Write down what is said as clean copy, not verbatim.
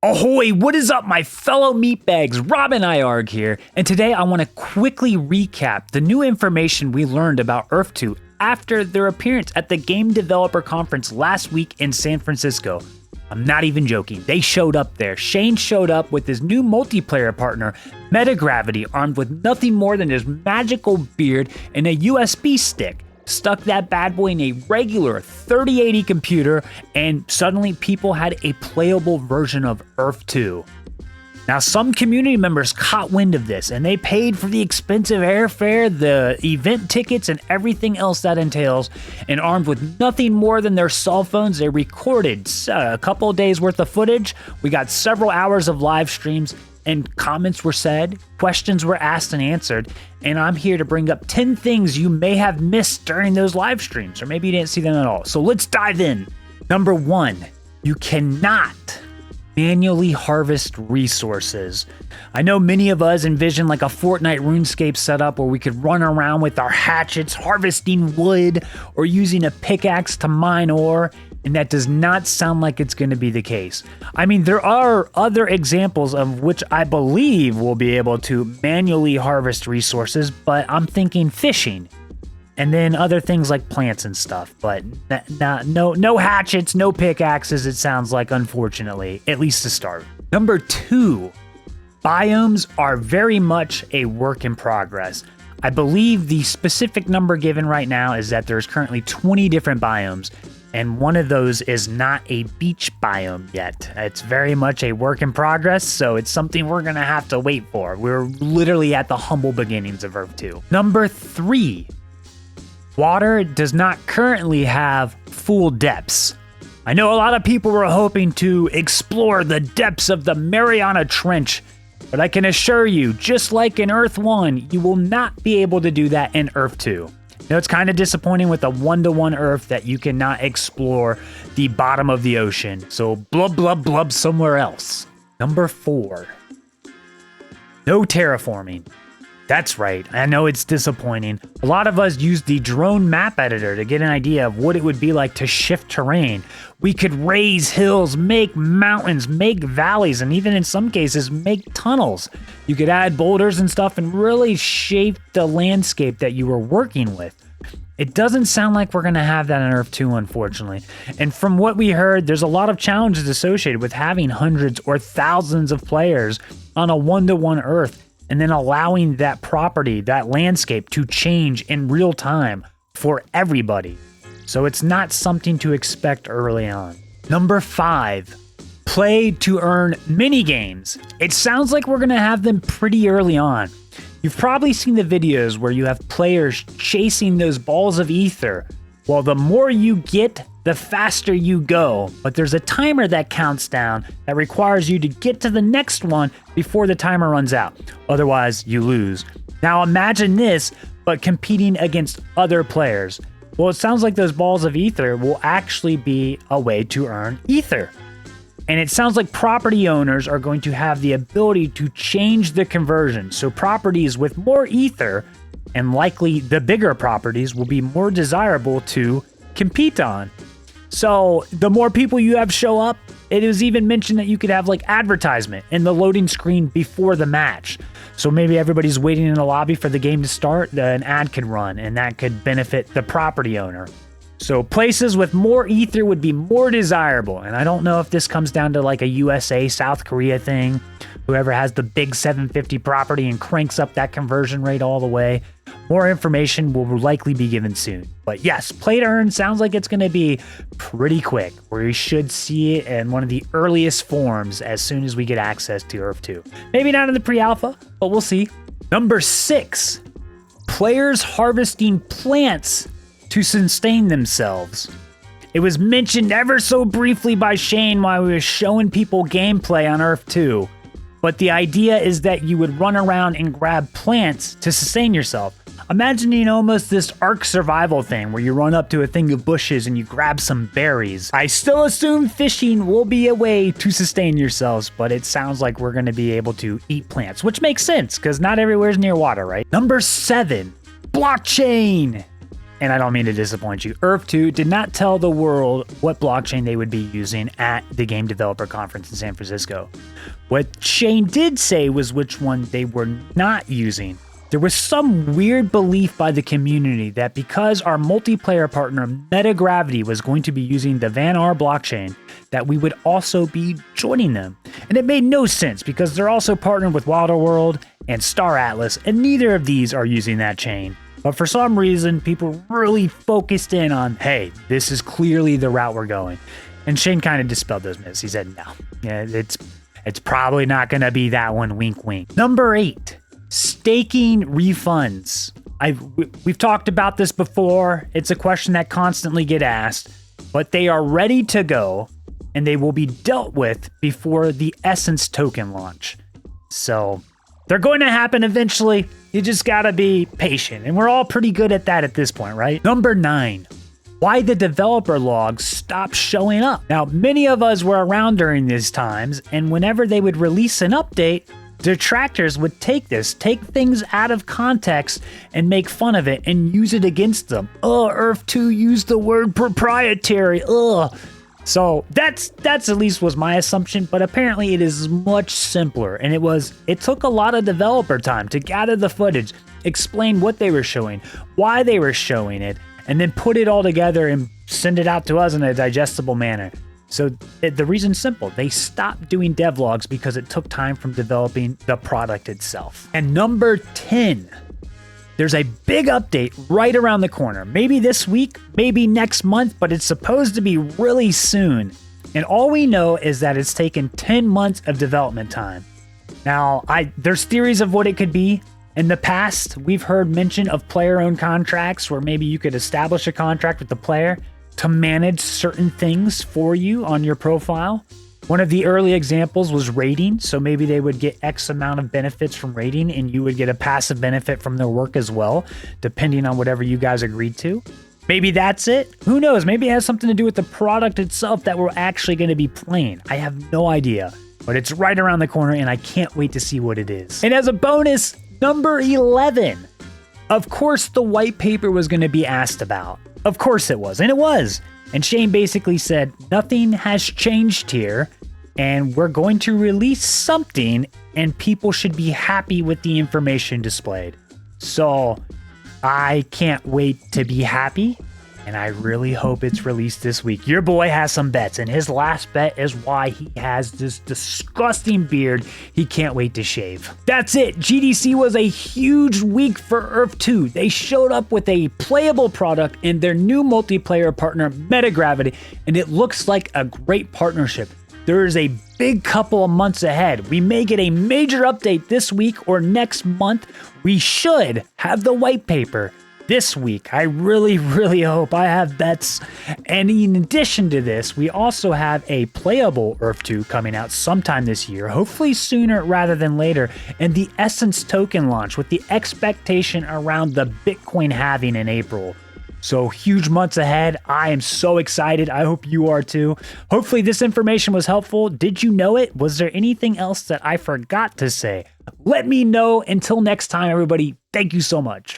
Ahoy, what is up, my fellow meatbags? RobinIArgh here, and today I want to quickly recap the new information we learned about Earth2 after their appearance at the Game Developer Conference last week in San Francisco. I'm not even joking, they showed up there. Shane showed up with his new multiplayer partner, Metagravity, armed with nothing more than his magical beard and a USB stick. Stuck that bad boy in a regular 3080 computer, and suddenly people had a playable version of Earth2. Now, some community members caught wind of this, and they paid for the expensive airfare, the event tickets, and everything else that entails, and armed with nothing more than their cell phones, they recorded a couple of days worth of footage. We got several hours of live streams, and comments were said, questions were asked and answered, and I'm here to bring up 10 things you may have missed during those live streams, or maybe you didn't see them at all. So let's dive in. Number 1, you cannot manually harvest resources. I know many of us envision like a Fortnite RuneScape setup where we could run around with our hatchets, harvesting wood, or using a pickaxe to mine ore, and that does not sound like it's going to be the case. I mean, there are other examples of which I believe we'll be able to manually harvest resources, but I'm thinking fishing, and then other things like plants and stuff, but no hatchets, no pickaxes, it sounds like, unfortunately, at least to start. Number 2, biomes are very much a work in progress. I believe the specific number given right now is that there's currently 20 different biomes, and one of those is not a beach biome yet. It's very much a work in progress, so it's something we're gonna have to wait for. We're literally at the humble beginnings of Earth2. Number 3, water does not currently have full depths. I know a lot of people were hoping to explore the depths of the Mariana Trench, but I can assure you, just like in Earth 1, you will not be able to do that in Earth 2. You know, it's kind of disappointing with a 1-to-1 Earth that you cannot explore the bottom of the ocean, so blub blub blub somewhere else. Number 4, no terraforming. That's right, I know it's disappointing. A lot of us used the drone map editor to get an idea of what it would be like to shift terrain. We could raise hills, make mountains, make valleys, and even in some cases, make tunnels. You could add boulders and stuff and really shape the landscape that you were working with. It doesn't sound like we're gonna have that in Earth 2, unfortunately. And from what we heard, there's a lot of challenges associated with having hundreds or thousands of players on a 1-to-1 Earth, and then allowing that property, that landscape, to change in real time for everybody. So it's not something to expect early on. Number 5, play to earn mini games. It sounds like we're gonna have them pretty early on. You've probably seen the videos where you have players chasing those balls of ether. Well, the more you get, the faster you go, but there's a timer that counts down that requires you to get to the next one before the timer runs out. Otherwise, you lose. Now imagine this, but competing against other players. Well, it sounds like those balls of ether will actually be a way to earn ether. And it sounds like property owners are going to have the ability to change the conversion. So properties with more ether, and likely the bigger properties, will be more desirable to compete on. So the more people you have show up, it was even mentioned that you could have like advertisement in the loading screen before the match. So maybe everybody's waiting in the lobby for the game to start, an ad could run, and that could benefit the property owner. So places with more ether would be more desirable. And I don't know if this comes down to like a USA, South Korea thing. Whoever has the big 750 property and cranks up that conversion rate all the way. More information will likely be given soon. But yes, play to earn sounds like it's going to be pretty quick. We should see it in one of the earliest forms as soon as we get access to Earth 2. Maybe not in the pre-alpha, but we'll see. Number 6, players harvesting plants to sustain themselves. It was mentioned ever so briefly by Shane while we were showing people gameplay on Earth 2. But the idea is that you would run around and grab plants to sustain yourself. Imagining almost this Ark survival thing where you run up to a thing of bushes and you grab some berries. I still assume fishing will be a way to sustain yourselves, but it sounds like we're going to be able to eat plants, which makes sense because not everywhere's near water, right? Number 7, blockchain. and I don't mean to disappoint you, Earth2 did not tell the world what blockchain they would be using at the Game Developer Conference in San Francisco. What Shane did say was which one they were not using. There was some weird belief by the community that because our multiplayer partner Metagravity was going to be using the Van R blockchain, that we would also be joining them. And it made no sense because they're also partnered with Wilder World and Star Atlas, and neither of these are using that chain. But for some reason, people really focused in on, hey, this is clearly the route we're going. And Shane kind of dispelled those myths. He said, no, yeah, it's probably not going to be that one, wink, wink. Number 8. Staking refunds. We've talked about this before. It's a question that constantly get asked, but they are ready to go and they will be dealt with before the Essence token launch. So they're going to happen eventually. You just gotta be patient, and we're all pretty good at that at this point, right? Number 9. Why the developer logs stopped showing up. Now, many of us were around during these times, and whenever they would release an update, detractors would take things out of context and make fun of it and use it against them. Oh, Earth2 used the word proprietary. Ugh. So that's at least was my assumption, but apparently it is much simpler. And it took a lot of developer time to gather the footage, explain what they were showing, why they were showing it, and then put it all together and send it out to us in a digestible manner. So the reason's simple. They stopped doing devlogs because it took time from developing the product itself. And number 10, there's a big update right around the corner. Maybe this week, maybe next month, but it's supposed to be really soon. And all we know is that it's taken 10 months of development time. Now, there's theories of what it could be. In the past, we've heard mention of player-owned contracts where maybe you could establish a contract with the player to manage certain things for you on your profile. One of the early examples was raiding, so maybe they would get X amount of benefits from raiding and you would get a passive benefit from their work as well, depending on whatever you guys agreed to. Maybe that's it. Who knows? Maybe it has something to do with the product itself that we're actually going to be playing. I have no idea, but it's right around the corner and I can't wait to see what it is. And as a bonus, number 11. Of course, the white paper was going to be asked about. Of course it was, and it was. And Shane basically said, nothing has changed here, and we're going to release something, and people should be happy with the information displayed. So I can't wait to be happy, and I really hope it's released this week. Your boy has some bets, and his last bet is why he has this disgusting beard he can't wait to shave. That's it. GDC was a huge week for Earth2. They showed up with a playable product and their new multiplayer partner, Metagravity, and it looks like a great partnership. There is a big couple of months ahead. We may get a major update this week or next month. We should have the white paper this week. I really, really hope. I have bets. And in addition to this, we also have a playable Earth2 coming out sometime this year, hopefully sooner rather than later, and the Essence token launch with the expectation around the Bitcoin halving in April. So huge months ahead. I am so excited. I hope you are too. Hopefully this information was helpful. Did you know it? Was there anything else that I forgot to say? Let me know. Until next time, everybody, thank you so much.